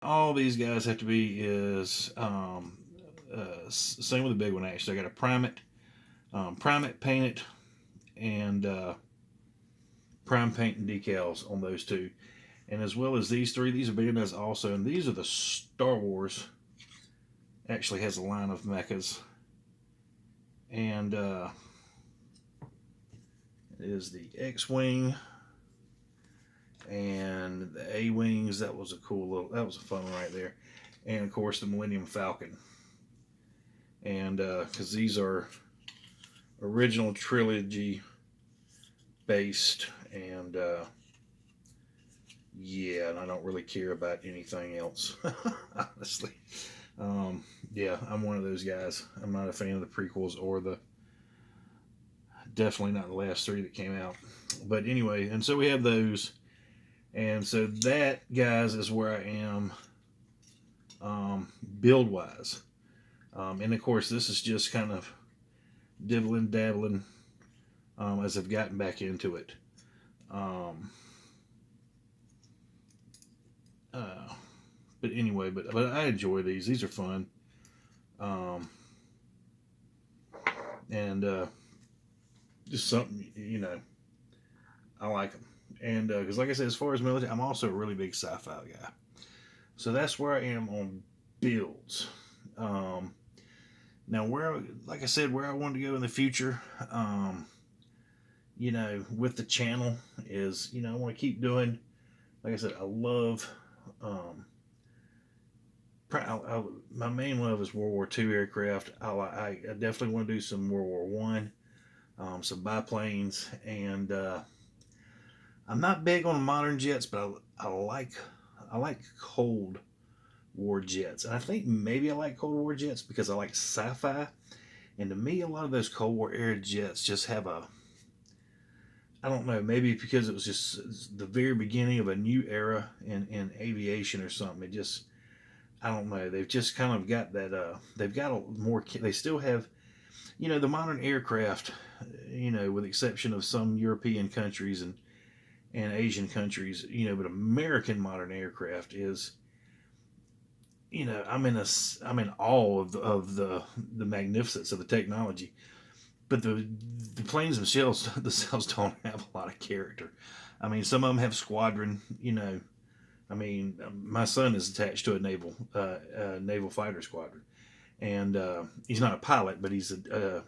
all these guys have to be is same with the big one. Actually, I got to prime it, paint it, and prime paint and decals on those two. And as well as these three, these are Bandai's also, and these are the Star Wars. Actually has a line of mechas, and is the X-wing and the A-wings. That was a cool little. That was a fun one right there, and of course the Millennium Falcon. And because these are original trilogy based, and yeah, and I don't really care about anything else, honestly. Yeah, I'm one of those guys. I'm not a fan of the prequels or the definitely not the last three that came out. But anyway, and so we have those, and so that, guys, is where I am build wise. And of course, this is just kind of dibbling, dabbling as I've gotten back into it. Um, uh, but anyway, but I enjoy these. These are fun, um, and just something, I like them. And because, like I said, as far as military, I'm also a really big sci-fi guy. So that's where I am on builds. Um, Now, like I said, where I want to go in the future, with the channel is, I want to keep doing. Like I said, I love. Um, my main love is World War II aircraft. I definitely want to do some World War One, some biplanes, and I'm not big on modern jets, but I like Cold War jets, and I think maybe I like Cold War jets because I like sci-fi. And to me, a lot of those Cold War era jets just have a, I don't know, maybe because it was just the very beginning of a new era in aviation or something. It just, I don't know. They've just kind of got that, they've got a more, they still have, the modern aircraft, with the exception of some European countries and Asian countries, but American modern aircraft is, I'm in awe of the magnificence of the technology. But the planes themselves don't have a lot of character. I mean, some of them have squadron. I mean, my son is attached to a naval fighter squadron, and he's not a pilot, but he's a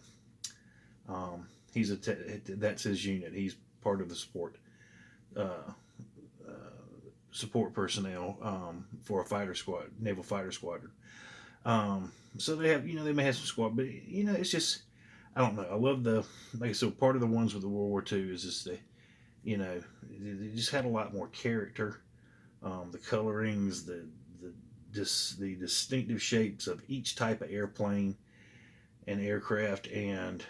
that's his unit. He's part of the uh, uh, support personnel for a naval fighter squadron. So they have, they may have some squad, but it's just, I don't know. I love like I said, part of the ones with the World War II is just you know, they just had a lot more character. The colorings, the distinctive shapes of each type of airplane and aircraft, and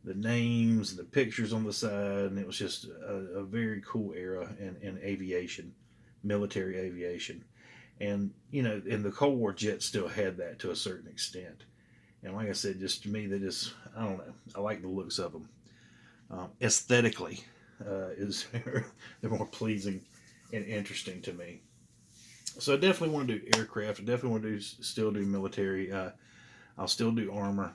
the names, the pictures on the side, and it was just a very cool era in aviation, military aviation, and and the Cold War jets still had that to a certain extent. And like I said, just to me, they just, I don't know. I like the looks of them. Aesthetically, is they're more pleasing and interesting to me. So I definitely want to do aircraft. I definitely want to still do military. I'll still do armor.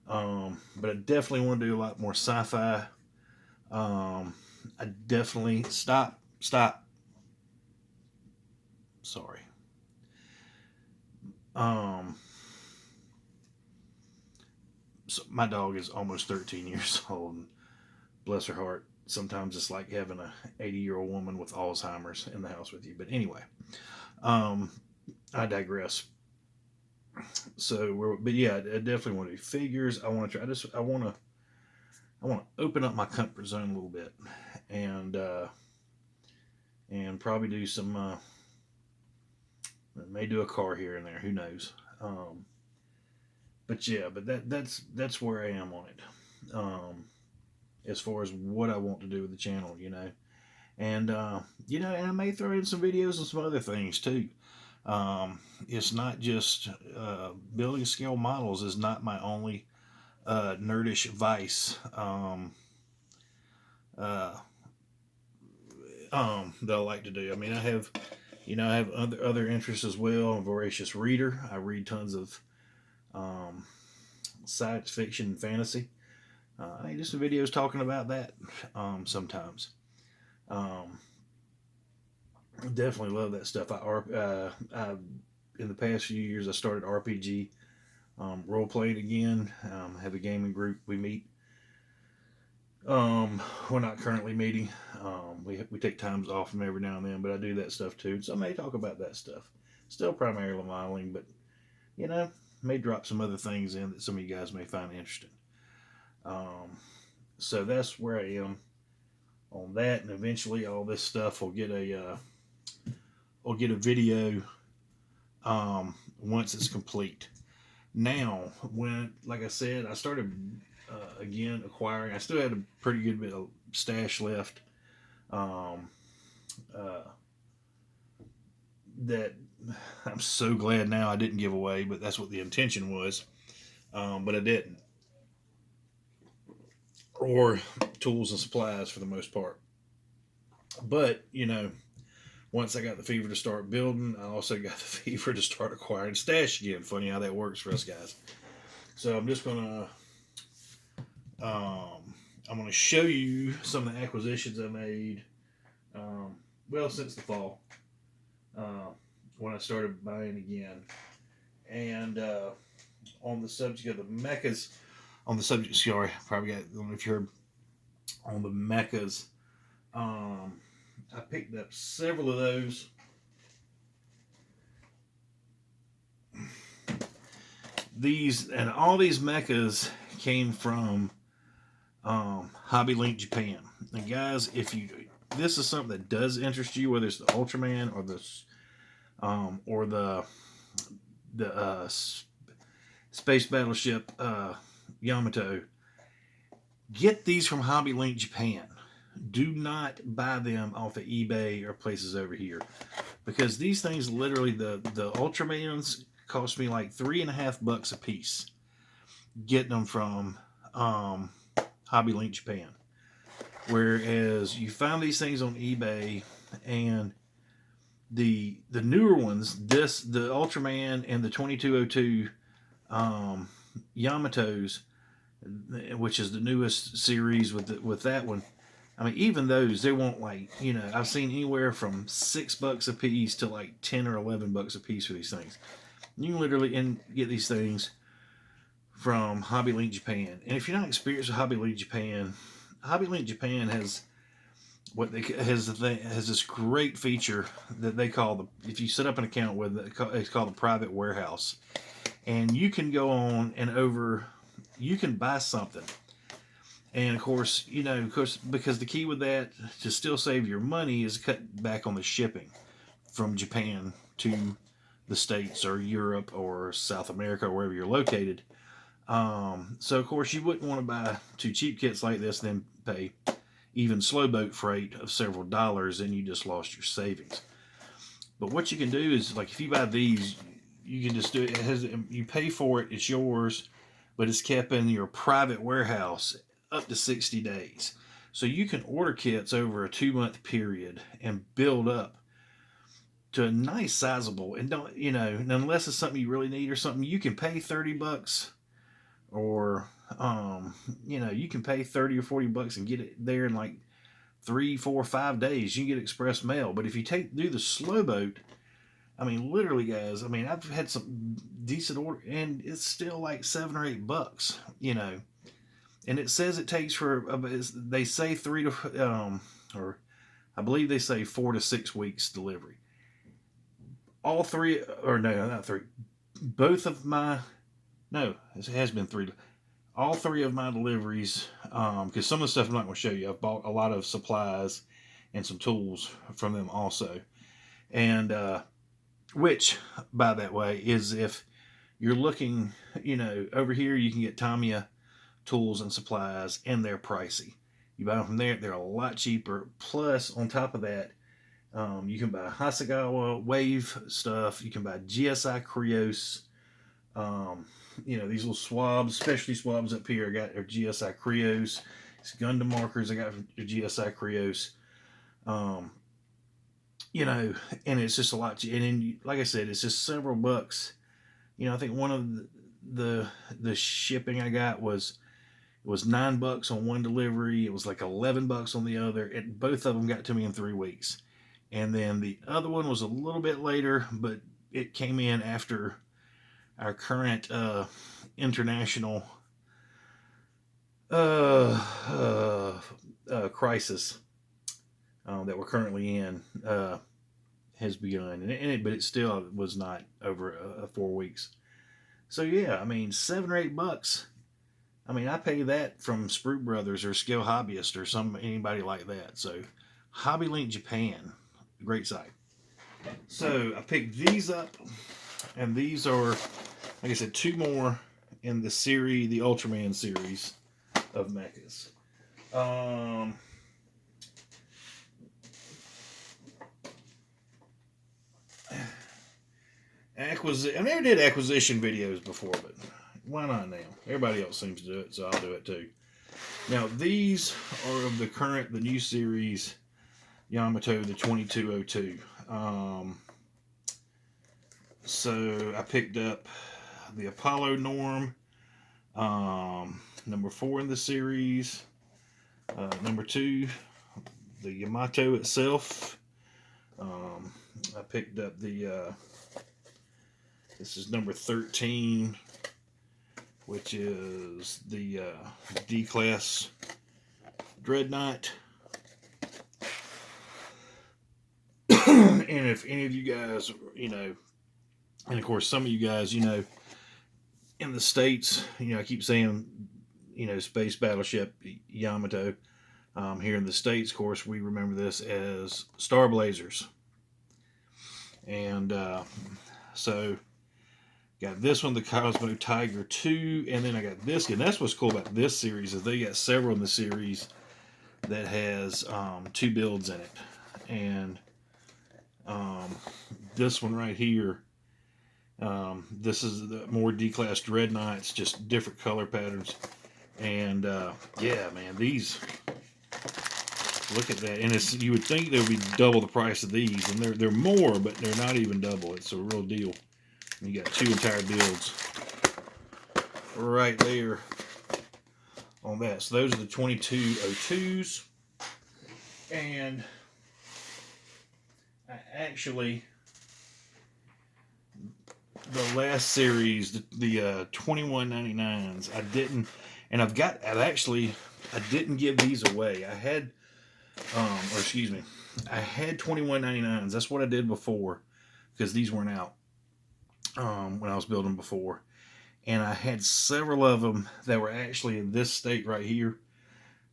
But I definitely want to do a lot more sci-fi. I definitely stop. Sorry. Um, so my dog is almost 13 years old. And bless her heart. Sometimes it's like having a 80-year-old woman with Alzheimer's in the house with you. But anyway, um, I digress. But yeah, I definitely want to do figures. I want to try. I want to open up my comfort zone a little bit, and probably do some. May do a car here and there. Who knows? But yeah, but that's where I am on it. As far as what I want to do with the channel, and and I may throw in some videos and some other things too. It's not just building scale models is not my only nerdish vice uh, that I like to do. I mean, I have I have other interests as well. I'm a voracious reader. I read tons of um, science fiction and fantasy. I do some videos talking about that sometimes. Um, Definitely love that stuff. In the past few years, I started RPG role playing again. Have a gaming group. We meet. We're not currently meeting. We take times off from every now and then, but I do that stuff too. So I may talk about that stuff. Still primarily modeling, but you know, may drop some other things in that some of you guys may find interesting. Um, so that's where I am on that, and eventually all this stuff will get a video once it's complete. Now, when like I said, I started again acquiring. I still had a pretty good bit of stash left. Um, uh, that I'm so glad now I didn't give away, but that's what the intention was. But I didn't, or tools and supplies for the most part. But once I got the fever to start building, I also got the fever to start acquiring stash again. Funny how that works for us guys. So I'm gonna show you some of the acquisitions I made. Um, well, since the fall, uh, when I started buying again, and on the subject of the mechas, on the subject, sorry, probably got. I don't know if you heard on the mechas. Um, I picked up several of those. These and all these mechas came from Hobby Link Japan. And guys, if you this is something that does interest you, whether it's the Ultraman or the space battleship Yamato, get these from Hobby Link Japan. Do not buy them off of eBay or places over here, because these things literally the Ultramans cost me like $3.50 a piece. Getting them from Hobby Link Japan, whereas you find these things on eBay, and the newer ones, the Ultraman and the 2202 Yamatos, which is the newest series with that one. I mean, even those, they won't I've seen anywhere from $6 a piece to like 10 or $11 a piece for these things. You can literally get these things from Hobby Link Japan. And if you're not experienced with Hobby Link Japan has has this great feature that they call if you set up an account with it, it's called a private warehouse. And you can go on and you can buy something. And of course, because the key with that to still save your money is cut back on the shipping from Japan to the States or Europe or South America or wherever you're located. So of course you wouldn't want to buy two cheap kits like this, then pay even slow boat freight of several dollars, and you just lost your savings. But what you can do is, like, if you buy these, you can just do it. You pay for it, it's yours, but it's kept in your private warehouse up to 60 days. So you can order kits over a 2-month period and build up to a nice sizable, and don't, unless it's something you really need or something, you can pay $30 or you can pay 30 or $40 and get it there in like 3, 4, 5 days. You can get express mail. But if you do the slow boat, I mean, literally, guys, I mean, I've had some decent order, and it's still like $7 or $8, and it says it takes they say or I believe they say 4 to 6 weeks delivery. All three, or no, not three, both of my, no, it has been 3. All 3 of my deliveries, because some of the stuff I'm not going to show you, I've bought a lot of supplies and some tools from them also. And which, by that way, is if you're looking, over here, you can get Tamiya tools and supplies, and they're pricey. You buy them from there, they're a lot cheaper. Plus, on top of that, you can buy Hasegawa Wave stuff. You can buy GSI Krios. These little swabs, specialty swabs up here. I got GSI Krios. It's Gundam markers I got from GSI Krios. you know, and it's just a lot. And then, like I said, it's just several bucks. You know, I think one of the shipping I got was $9 on one delivery. It was like $11 on the other. And both of them got to me in 3 weeks. And then the other one was a little bit later, but it came in after our current international crisis that we're currently in has begun, but it still was not over 4 weeks. So yeah, I mean, $7 or $8. I mean, I pay that from Sprue Brothers or Scale Hobbyist or anybody like that. So, Hobby Link Japan, great site. So I picked these up, and these are, like I said, two more in the series, the Ultraman series of mechas. I never did acquisition videos before, but why not now? Everybody else seems to do it, so I'll do it too. Now, these are of the new series Yamato, the 2202. So I picked up the Apollo Norm, number 4 in the series, number 2, the Yamato itself. I picked up this is number 13, which is the D-Class Dreadnought. And if any of you guys, you know, and of course some of you guys, you know, in the States, you know, I keep saying, you know, Space Battleship Yamato. Here in the States, of course, we remember this as Star Blazers. And so got this one, the Cosmo Tiger 2, and then I got this. And that's what's cool about this series is they got several in the series that has 2 builds in it. And this one right here, this is the more D-Class Dreadnoughts, just different color patterns. And yeah, man, these, look at that. And you would think they would be double the price of these, and they're more, but they're not even double. It's a real deal. You got 2 entire builds right there on that. So those are the 2202s. And I actually, the last series, the 2199s, I didn't, and I didn't give these away. I had, I had 2199s. That's what I did before, because these weren't out when I was building before. And I had several of them that were actually in this state right here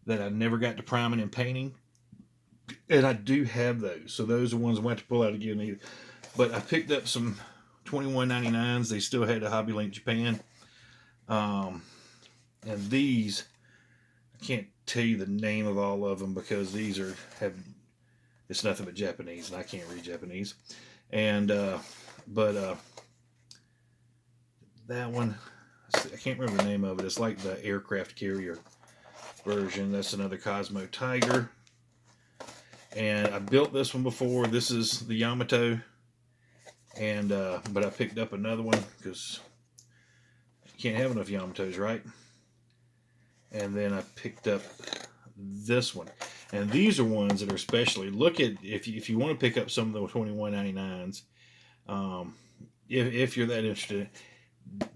that I never got to priming and painting. And I do have those. So those are ones I went to pull out again either. But I picked up some 2199s. They still had a Hobby Link Japan. And these, I can't tell you the name of all of them because these it's nothing but Japanese, and I can't read Japanese. And that one, I can't remember the name of it. It's like the aircraft carrier version. That's another Cosmo Tiger. And I built this one before. This is the Yamato. And but I picked up another one because you can't have enough Yamatos, right? And then I picked up this one. And these are ones that are especially, look at, if you want to pick up some of the 2199s, if you're that interested,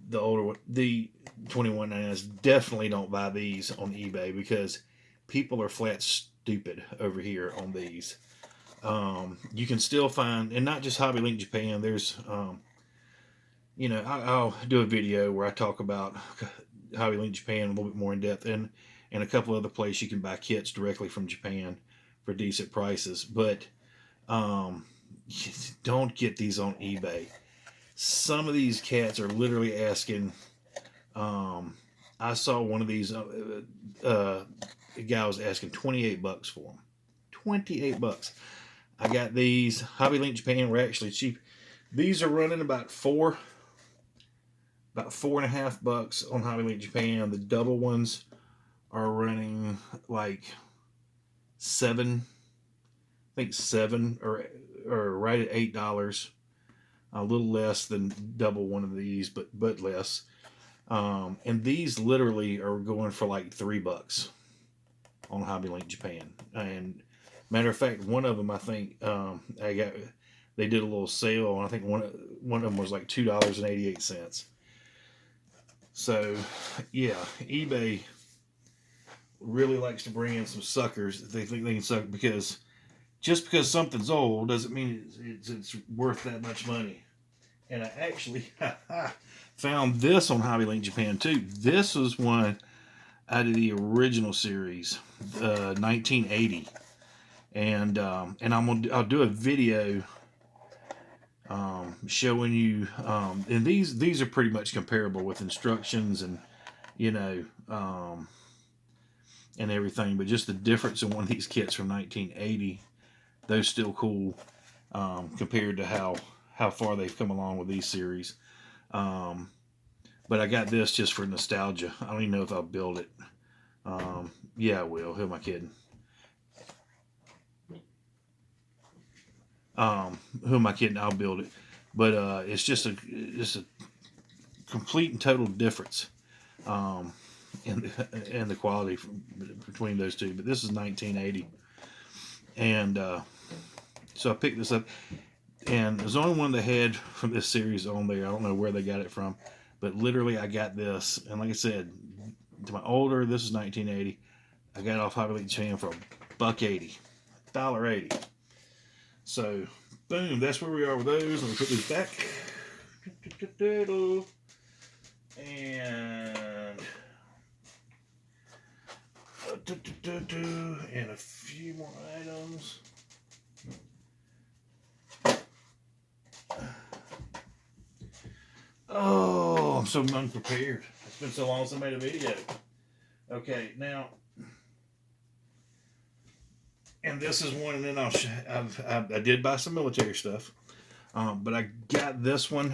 the older one, the 2199s, definitely don't buy these on eBay because people are flat stupid over here on these. You can still find, and not just Hobby Link Japan, there's, you know, I'll do a video where I talk about Hobby Link Japan a little bit more in depth, and a couple other places you can buy kits directly from Japan for decent prices. But don't get these on eBay. Some of these cats are literally asking. I saw one of these. A guy was asking $28 for them. $28. I got these. Hobby Link Japan were actually cheap. These are running about $4.50 on Hobby Link Japan. The double ones are running like 7. I think 7 or or right at $8, a little less than double one of these, but less. And these literally are going for like $3 on Hobby Link Japan. And matter of fact, one of them I think they did a little sale, and I think one of them was like $2.88. So yeah, eBay really likes to bring in some suckers that they think they can suck, because just because something's old doesn't mean it's worth that much money. And I actually found this on Hobby Link Japan too. This was one out of the original series, 1980, and I'll do a video showing you. And these are pretty much comparable with instructions and and everything, but just the difference in one of these kits from 1980, those still cool compared to how far they've come along with these series. But I got this just for nostalgia. I don't even know if I'll build it. Yeah, I will. Who am I kidding? Who am I kidding? I'll build it. But it's just a complete and total difference in the quality between those two. But this is 1980, and so I picked this up. And there's only one they had from this series on there. I don't know where they got it from, but literally I got this. And like I said, to my older, this is 1980. I got it off Hobby Link Japan for $1.80, $1.80. So, boom, that's where we are with those. Let me put these back. And a few more items. Oh, I'm so unprepared. It's been so long since I made a video. Okay, now, and this is one, and then I did buy some military stuff, but I got this one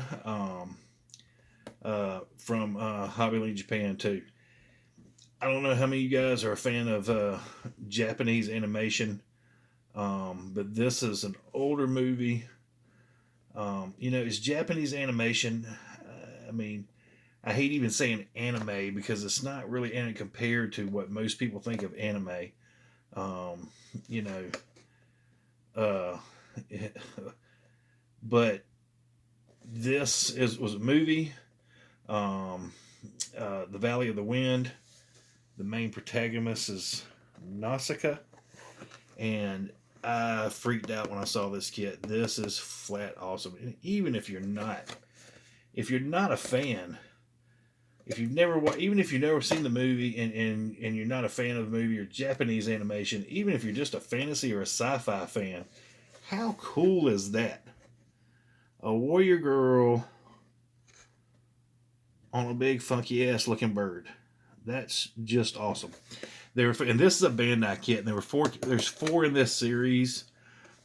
from Hobby Link Japan too. I don't know how many of you guys are a fan of Japanese animation, but this is an older movie. It's Japanese animation. I mean, I hate even saying anime because it's not really anime compared to what most people think of anime. But this was a movie. The Valley of the Wind. The main protagonist is Nausicaa, and I freaked out when I saw this kit. This is flat awesome. And even if you're not a fan, even if you've never seen the movie and you're not a fan of the movie or Japanese animation, even if you're just a fantasy or a sci-fi fan, how cool is that? A warrior girl on a big funky ass looking bird. That's just awesome. And this is a Bandai kit, and there's four in this series.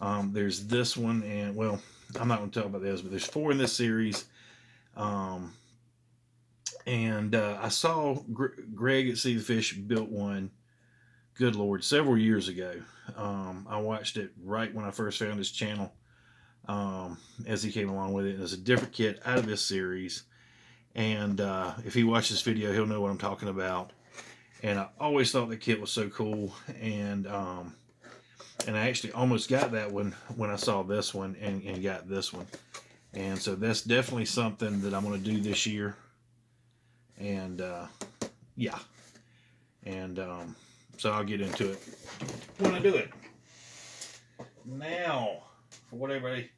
There's this one, and well, I'm not going to talk about this, but there's four in this series. And I saw Greg at See the Fish built one, good Lord, several years ago. I watched it right when I first found his channel as he came along with it. And it's a different kit out of this series. And if he watches this video, he'll know what I'm talking about. And I always thought the kit was so cool. And I actually almost got that one when I saw this one and got this one. And so that's definitely something that I'm going to do this year. And yeah. And so I'll get into it when I do it. Now, for what everybody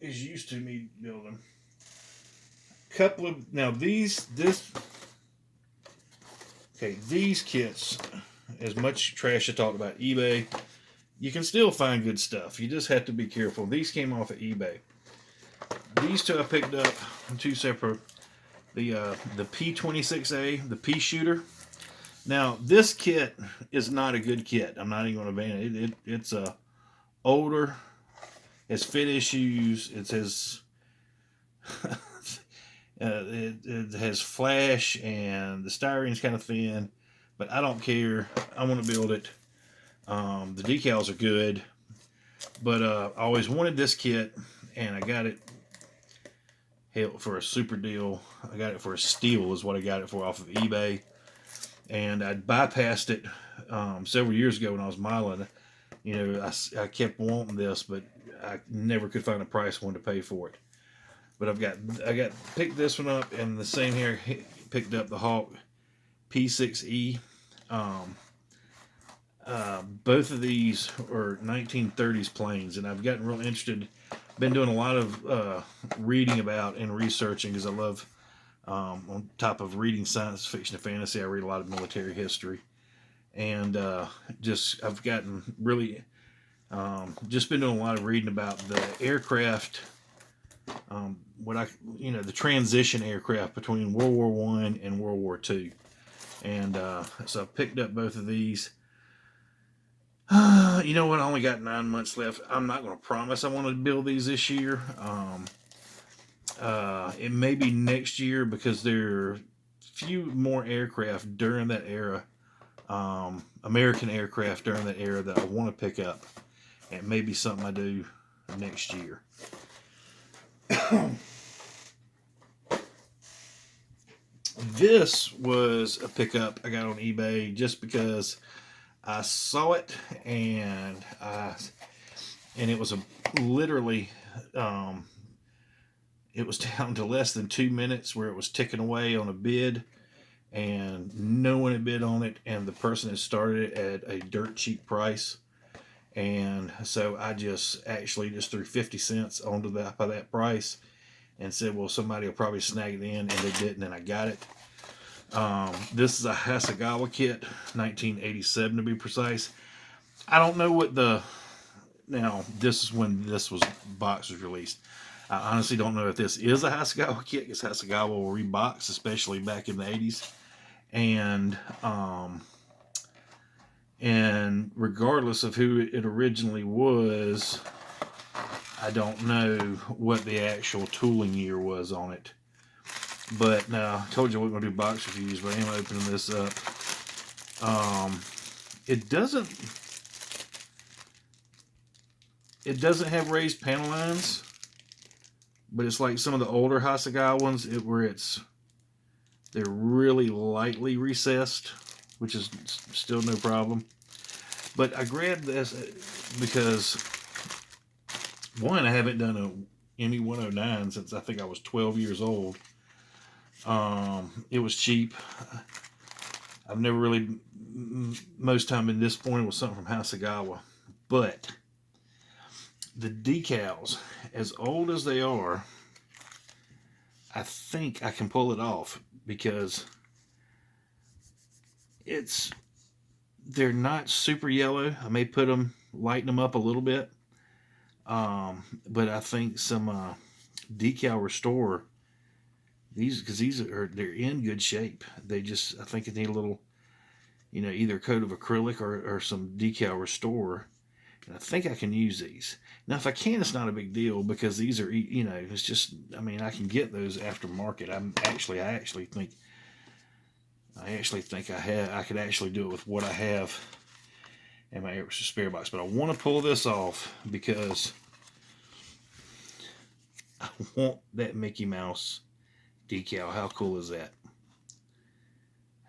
is used to me building. These kits, as much trash I talked about eBay, you can still find good stuff. You just have to be careful. These came off of eBay. These two I picked up, two separate. The P26A, the Pea Shooter. Now this kit is not a good kit. I'm not even going to ban it. It's older. It's fit issues. It says it has flash, and the styrone's kind of thin, but I don't care. I want to build it. The decals are good. But I always wanted this kit, and I got it for a super deal. I got it for a steal, is what I got it for off of eBay. And I bypassed it several years ago when I was miling. You know, I kept wanting this, but I never could find a price I wanted to pay for it. But I got picked this one up, and the same here picked up the Hawk P6E. Both of these are 1930s planes, and I've gotten real interested. Been doing a lot of reading about and researching because I love, on top of reading science fiction and fantasy, I read a lot of military history, and I've gotten really just been doing a lot of reading about the aircraft, the transition aircraft between World War One and World War Two, and so I picked up both of these. You know what? I only got 9 months left. I'm not going to promise I want to build these this year. It may be next year because there are few more aircraft during that era, American aircraft during that era that I want to pick up. It may be something I do next year. This was a pickup I got on eBay just because I saw it, and it was literally it was down to less than 2 minutes where it was ticking away on a bid, and no one had bid on it, and the person had started it at a dirt cheap price, and so I just threw 50 cents onto that price, and said, well, somebody will probably snag it in, and they didn't, and I got it. This is a Hasegawa kit, 1987 to be precise. I don't know now this is when this box was released. I honestly don't know if this is a Hasegawa kit, because Hasegawa will rebox, especially back in the 80s. And regardless of who it originally was, I don't know what the actual tooling year was on it. But now, I told you we're going to do box reviews, but I am opening this up. It doesn't have raised panel lines, but it's like some of the older Hasegawa ones where they're really lightly recessed, which is still no problem. But I grabbed this because, one, I haven't done a ME 109 since I think I was 12 years old. It was cheap. I've never really, most time in this point, it was something from Hasegawa. But the decals, as old as they are, I think I can pull it off, because they're not super yellow. I may lighten them up a little bit. But I think some decal restore because they're in good shape. I think they need a little, either a coat of acrylic or some decal restore. And I think I can use these. Now, if I can, it's not a big deal, because these are, it's just, I can get those aftermarket. I actually think I could actually do it with what I have in my spare box. But I want to pull this off because I want that Mickey Mouse decal. How cool is that?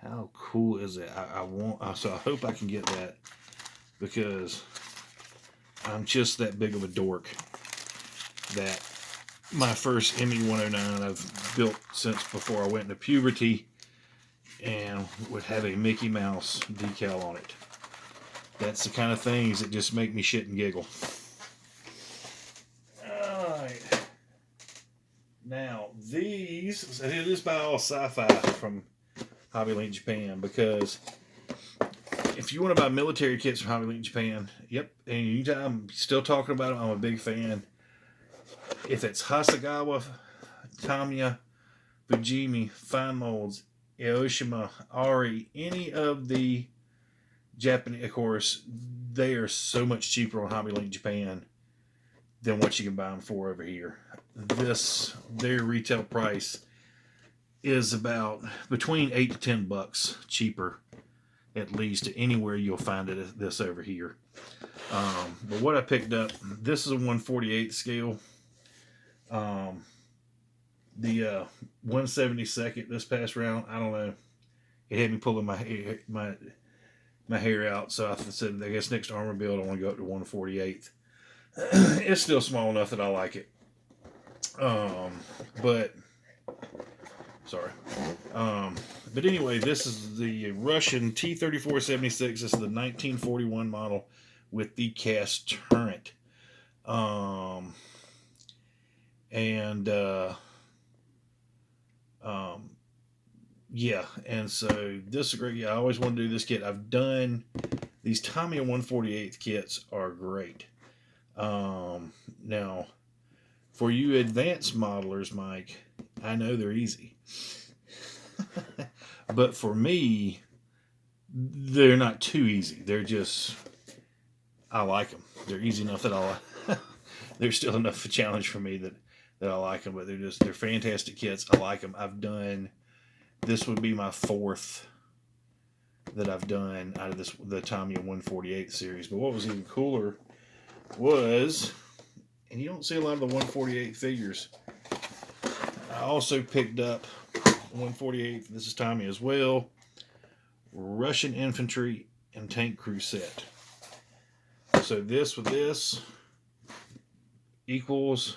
How cool is that? So I hope I can get that, because I'm just that big of a dork that my first ME 109 I've built since before I went into puberty, and would have a Mickey Mouse decal on it. That's the kind of things that just make me shit and giggle. Alright. Now, this is by All Sci-Fi from Hobby Link Japan, because if you want to buy military kits from Hobby Link Japan, yep, and anytime I'm still talking about them, I'm a big fan. If it's Hasegawa, Tamiya, Fujimi, Fine Molds, Aoshima, Ari, any of the Japanese, of course, they are so much cheaper on Hobby Link Japan than what you can buy them for over here. Their retail price is about between $8 to $10 cheaper at least anywhere you'll find it this over here. But what I picked up, this is a 1/48 scale. The 1/72 this past round, I don't know. It had me pulling my hair out, so I said, I guess next armor build I want to go up to 1/48. It's still small enough that I like it. But sorry. But anyway, this is the Russian T-34-76. This is the 1941 model with the cast turret. Yeah, and so this is great. Yeah, I always want to do this kit. I've done these Tamiya 1/48 kits are great. Now, for you advanced modelers, Mike, I know they're easy. But for me, they're not too easy. They're just, I like them. They're easy enough that they're still enough of a challenge for me that I like them. But they're fantastic kits. I like them. This would be my 4th that I've done out of the Tamiya 1/48 series. But what was even cooler was, and you don't see a lot of the 1/48 figures, I also picked up 1/48, this is Tamiya as well, Russian infantry and tank crew set. So this with this equals,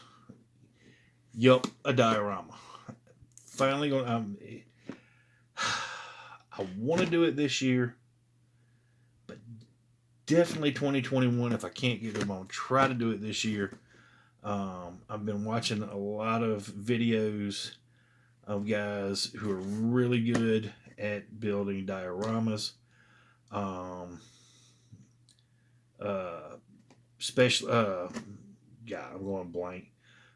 yup, a diorama. Finally going. I want to do it this year, but definitely 2021. If I can't get them, I'll try to do it this year. I've been watching a lot of videos of guys who are really good at building dioramas. God, I'm going blank.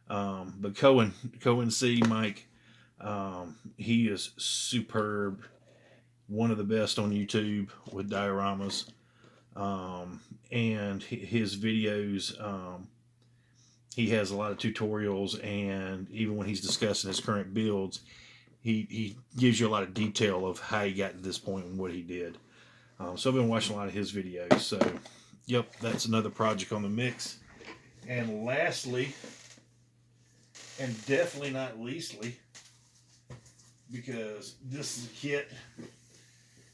But Cohen C. Mike, he is superb. One of the best on YouTube with dioramas. And his videos, he has a lot of tutorials, and even when he's discussing his current builds, he gives you a lot of detail of how he got to this point and what he did. So I've been watching a lot of his videos. So, yep, that's another project on the mix. And lastly, and definitely not leastly, because this is a kit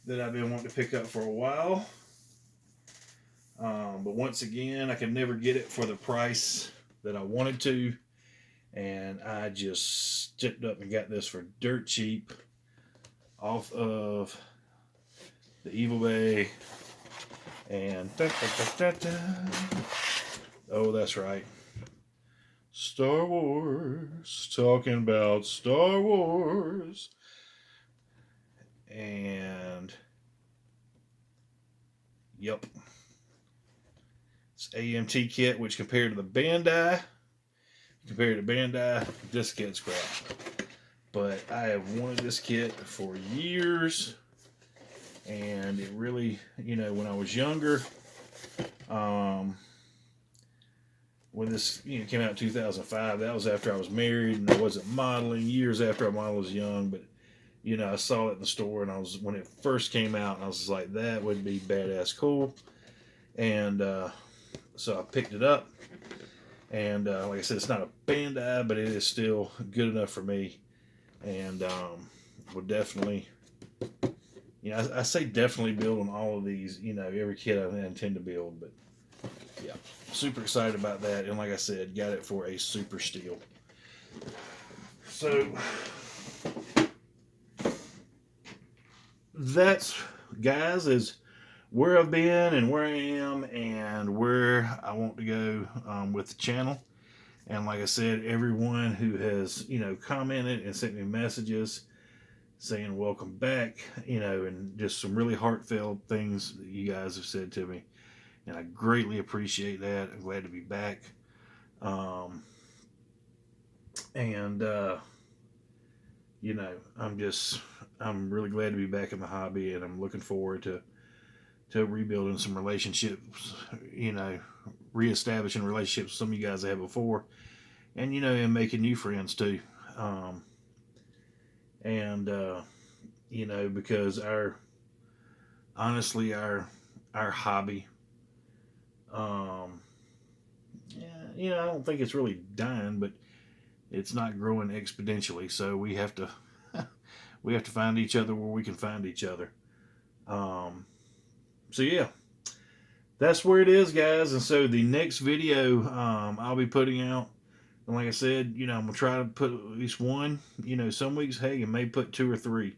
that I've been wanting to pick up for a while. But once again, I could never get it for the price that I wanted to. And I just stepped up and got this for dirt cheap off of the eBay. And oh, that's right. Star Wars. Talking about Star Wars. And yep. It's AMT kit, which compared to the Bandai, this kit's crap. But I have wanted this kit for years, and it really, when I was younger, when this came out in 2005, that was after I was married and I wasn't modeling. Years after I modeled, was young, but I saw it in the store, and when it first came out, and I was just like, that would be badass cool. And so I picked it up, and like I said, it's not a Bandai, but it is still good enough for me, and would definitely, I say definitely build on all of these, every kit I intend to build, but yeah, super excited about that, and like I said, got it for a super steal. So that's, guys, is where I've been and where I am and where I want to go with the channel. And like I said, everyone who has, commented and sent me messages saying welcome back, and just some really heartfelt things that you guys have said to me. And I greatly appreciate that. I'm glad to be back. I'm really glad to be back in the hobby, and I'm looking forward to rebuilding some relationships, reestablishing relationships with some of you guys I had before, and and making new friends too. Because honestly our hobby. Um, yeah, I don't think it's really dying, but it's not growing exponentially. So we have to we have to find each other where we can find each other. Um, so yeah, that's where it is, guys. And so the next video I'll be putting out, and like I said, I'm gonna try to put at least one. Some weeks, hey, I may put two or three.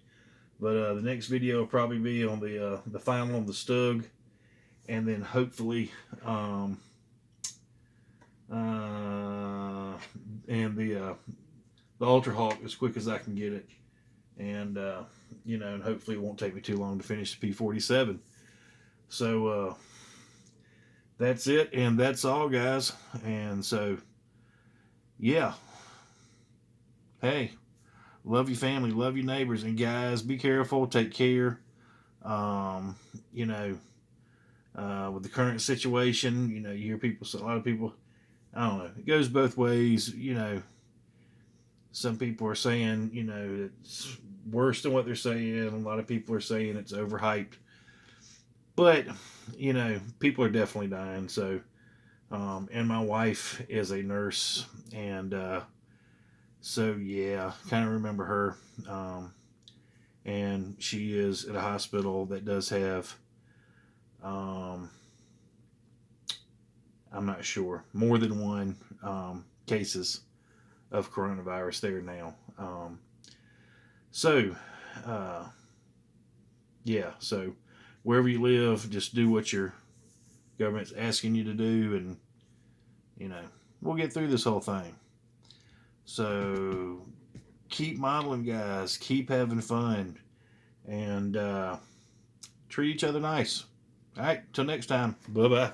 But the next video will probably be on the final on the Stug, and then hopefully uh, and the Ultra Hawk as quick as I can get it, and and hopefully it won't take me too long to finish the P47. So that's it, and that's all, guys. And so yeah, hey, love your family, love your neighbors, and guys, be careful, take care. Um, you know, with the current situation, you hear people, a lot of people, I don't know, it goes both ways. Some people are saying, it's worse than what they're saying. A lot of people are saying it's overhyped. But, people are definitely dying. So, and my wife is a nurse. And so, yeah, kind of remember her. And she is at a hospital that does have, um, I'm not sure, more than one cases of coronavirus there now. So, uh, yeah, so wherever you live, just do what your government's asking you to do, and, we'll get through this whole thing. So, keep modeling, guys, keep having fun, and treat each other nice. All right, till next time. Bye bye.